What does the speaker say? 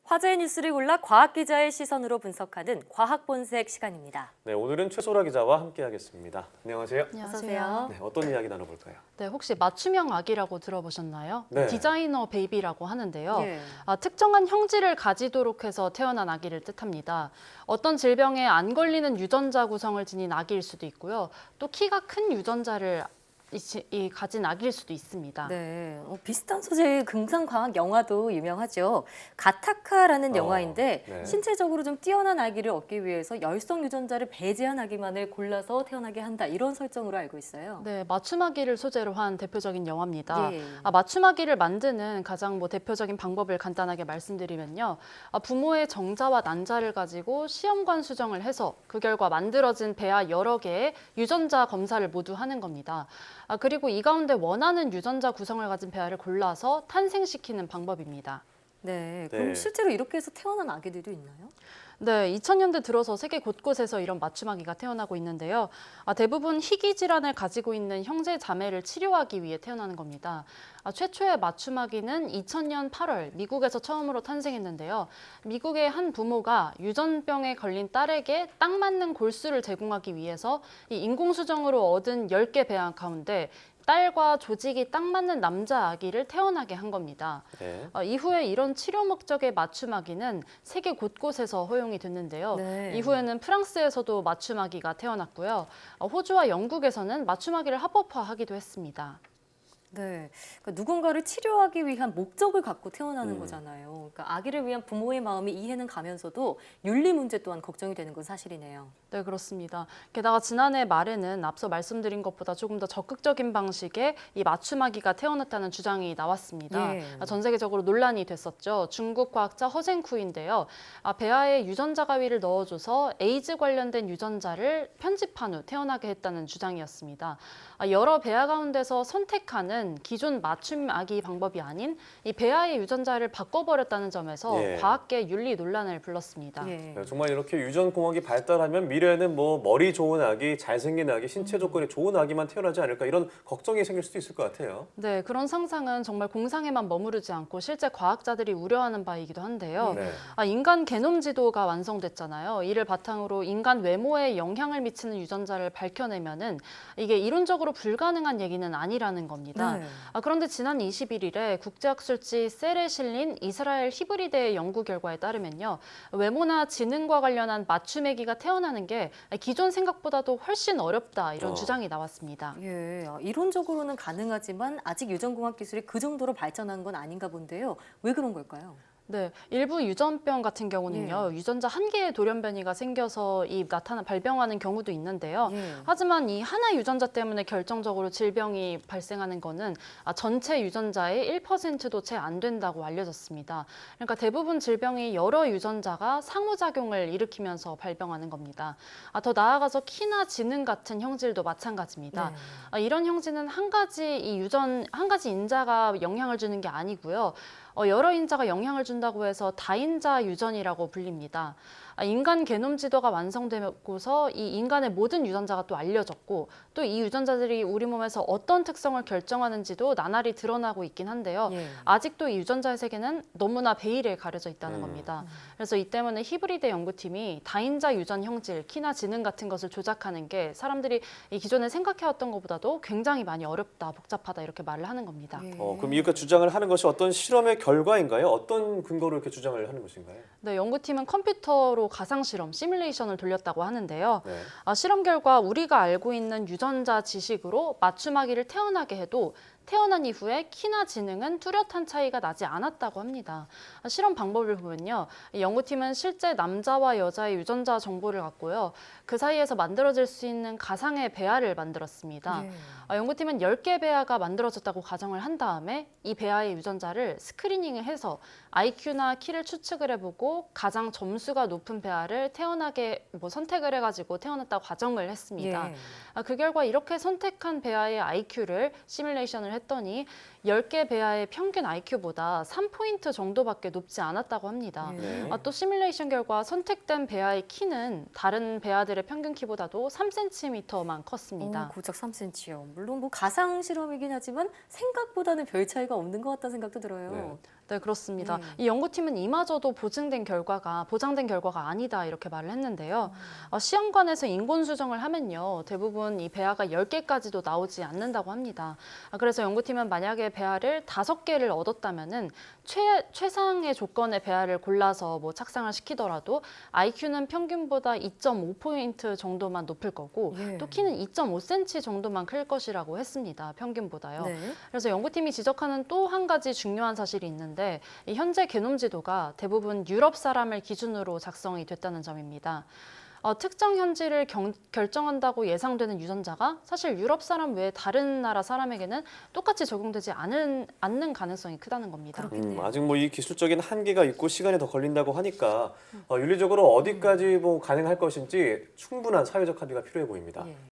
화제의 뉴스를 골라 과학 기자의 시선으로 분석하는 과학 본색 시간입니다. 네, 오늘은 최소라 기자와 함께하겠습니다. 안녕하세요. 안녕하세요. 네, 어떤 이야기 나눠볼까요? 네, 혹시 맞춤형 아기라고 들어보셨나요? 네. 디자이너 베이비라고 하는데요. 예. 특정한 형질을 가지도록 해서 태어난 아기를 뜻합니다. 어떤 질병에 안 걸리는 유전자 구성을 지닌 아기일 수도 있고요. 또 키가 큰 유전자를 가진 아기일 수도 있습니다. 네, 비슷한 소재의 금상과학 영화도 유명하죠. 가타카라는 영화인데 네. 신체적으로 좀 뛰어난 아기를 얻기 위해서 열성 유전자를 배제한 아기만을 골라서 태어나게 한다 이런 설정으로 알고 있어요. 네, 맞춤아기를 소재로 한 대표적인 영화입니다. 예. 맞춤아기를 만드는 가장 대표적인 방법을 간단하게 말씀드리면요. 부모의 정자와 난자를 가지고 시험관 수정을 해서 그 결과 만들어진 배아 여러 개의 유전자 검사를 모두 하는 겁니다. 그리고 이 가운데 원하는 유전자 구성을 가진 배아를 골라서 탄생시키는 방법입니다. 네, 그럼 네. 실제로 이렇게 해서 태어난 아기들도 있나요? 네, 2000년대 들어서 세계 곳곳에서 이런 맞춤아기가 태어나고 있는데요. 대부분 희귀 질환을 가지고 있는 형제 자매를 치료하기 위해 태어나는 겁니다. 최초의 맞춤아기는 2000년 8월 미국에서 처음으로 탄생했는데요. 미국의 한 부모가 유전병에 걸린 딸에게 딱 맞는 골수를 제공하기 위해서 이 인공수정으로 얻은 10개 배아 가운데 딸과 조직이 딱 맞는 남자 아기를 태어나게 한 겁니다. 네. 이후에 이런 치료 목적의 맞춤아기는 세계 곳곳에서 허용이 됐는데요. 네. 이후에는 프랑스에서도 맞춤아기가 태어났고요. 호주와 영국에서는 맞춤아기를 합법화하기도 했습니다. 네, 그러니까 누군가를 치료하기 위한 목적을 갖고 태어나는 음. 거잖아요. 그러니까 아기를 위한 부모의 마음이 이해는 가면서도 윤리 문제 또한 걱정이 되는 건 사실이네요. 네, 그렇습니다. 게다가 지난해 말에는 앞서 말씀드린 것보다 조금 더 적극적인 방식의 이 맞춤아기가 태어났다는 주장이 나왔습니다. 예. 전 세계적으로 논란이 됐었죠. 중국 과학자 허생쿠인데요. 배아에 유전자 가위를 넣어줘서 에이즈 관련된 유전자를 편집한 후 태어나게 했다는 주장이었습니다. 여러 배아 가운데서 선택하는 기존 맞춤아기 방법이 아닌 이 배아의 유전자를 바꿔버렸다는 점에서 예. 과학계 윤리 논란을 불렀습니다. 예. 네, 정말 이렇게 유전공학이 발달하면 미래에는 머리 좋은 아기, 잘생긴 아기, 신체 조건이 좋은 아기만 태어나지 않을까 이런 걱정이 생길 수도 있을 것 같아요. 네, 그런 상상은 정말 공상에만 머무르지 않고 실제 과학자들이 우려하는 바이기도 한데요. 네. 인간 게놈 지도가 완성됐잖아요. 이를 바탕으로 인간 외모에 영향을 미치는 유전자를 밝혀내면은 이게 이론적으로 불가능한 얘기는 아니라는 겁니다. 네. 그런데 지난 21일에 국제학술지 셀에 실린 이스라엘 히브리대의 연구 결과에 따르면요. 외모나 지능과 관련한 맞춤애기가 태어나는 게 기존 생각보다도 훨씬 어렵다 이런 주장이 나왔습니다. 예, 이론적으로는 가능하지만 아직 유전공학 기술이 그 정도로 발전한 건 아닌가 본데요. 왜 그런 걸까요? 네, 일부 유전병 같은 경우는요, 유전자 한 개의 돌연 변이가 생겨서 발병하는 경우도 있는데요. 예. 하지만 이 하나 유전자 때문에 결정적으로 질병이 발생하는 거는 전체 유전자의 1%도 채 안 된다고 알려졌습니다. 그러니까 대부분 질병이 여러 유전자가 상호작용을 일으키면서 발병하는 겁니다. 더 나아가서 키나 지능 같은 형질도 마찬가지입니다. 이런 형질은 한 가지 인자가 영향을 주는 게 아니고요. 여러 인자가 영향을 준다고 해서 다인자 유전이라고 불립니다. 인간 게놈 지도가 완성되고서 이 인간의 모든 유전자가 또 알려졌고 또 이 유전자들이 우리 몸에서 어떤 특성을 결정하는지도 나날이 드러나고 있긴 한데요. 예. 아직도 이 유전자의 세계는 너무나 베일에 가려져 있다는 겁니다. 그래서 이 때문에 히브리대 연구팀이 다인자 유전 형질, 키나 지능 같은 것을 조작하는 게 사람들이 이 기존에 생각해왔던 것보다도 굉장히 많이 어렵다, 복잡하다 이렇게 말을 하는 겁니다. 예. 그럼 이렇게 주장을 하는 것이 어떤 실험의 결과인가요? 어떤 근거로 이렇게 주장을 하는 것인가요? 네, 연구팀은 컴퓨터로 가상 실험, 시뮬레이션을 돌렸다고 하는데요. 네. 실험 결과 우리가 알고 있는 유전자 지식으로 맞춤아기를 태어나게 해도 태어난 이후에 키나 지능은 뚜렷한 차이가 나지 않았다고 합니다. 실험 방법을 보면요. 이 연구팀은 실제 남자와 여자의 유전자 정보를 갖고요. 그 사이에서 만들어질 수 있는 가상의 배아를 만들었습니다. 연구팀은 10개 배아가 만들어졌다고 가정을 한 다음에 이 배아의 유전자를 스크리닝을 해서 IQ나 키를 추측을 해보고 가장 점수가 높은 배아를 태어나게 선택을 해가지고 태어났다고 가정을 했습니다. 그 결과 이렇게 선택한 배아의 IQ를 시뮬레이션을 했더니 10개 배아의 평균 IQ보다 3포인트 정도밖에 높지 않았다고 합니다. 네. 또 시뮬레이션 결과 선택된 배아의 키는 다른 배아들의 평균 키보다도 3cm만 컸습니다. 고작 3cm요. 물론 가상 실험이긴 하지만 생각보다는 별 차이가 없는 것 같다는 생각도 들어요. 네, 그렇습니다. 네. 이 연구팀은 이마저도 보장된 결과가 아니다 이렇게 말을 했는데요. 시험관에서 인공 수정을 하면요. 대부분 이 배아가 10개까지도 나오지 않는다고 합니다. 그래서 연구팀은 만약에 배아를 5개를 얻었다면은 최상의 조건의 배아를 골라서 뭐 착상을 시키더라도 IQ는 평균보다 2.5포인트 정도만 높을 거고 예. 또 키는 2.5cm 정도만 클 것이라고 했습니다. 평균보다요. 네. 그래서 연구팀이 지적하는 또 한 가지 중요한 사실이 있는데 이 현재 게놈 지도가 대부분 유럽 사람을 기준으로 작성이 됐다는 점입니다. 특정 현지를 결정한다고 예상되는 유전자가 사실 유럽 사람 외에 다른 나라 사람에게는 똑같이 적용되지 않는 가능성이 크다는 겁니다. 아직 뭐 이 기술적인 한계가 있고 시간이 더 걸린다고 하니까 윤리적으로 어디까지 뭐 가능할 것인지 충분한 사회적 합의가 필요해 보입니다. 예.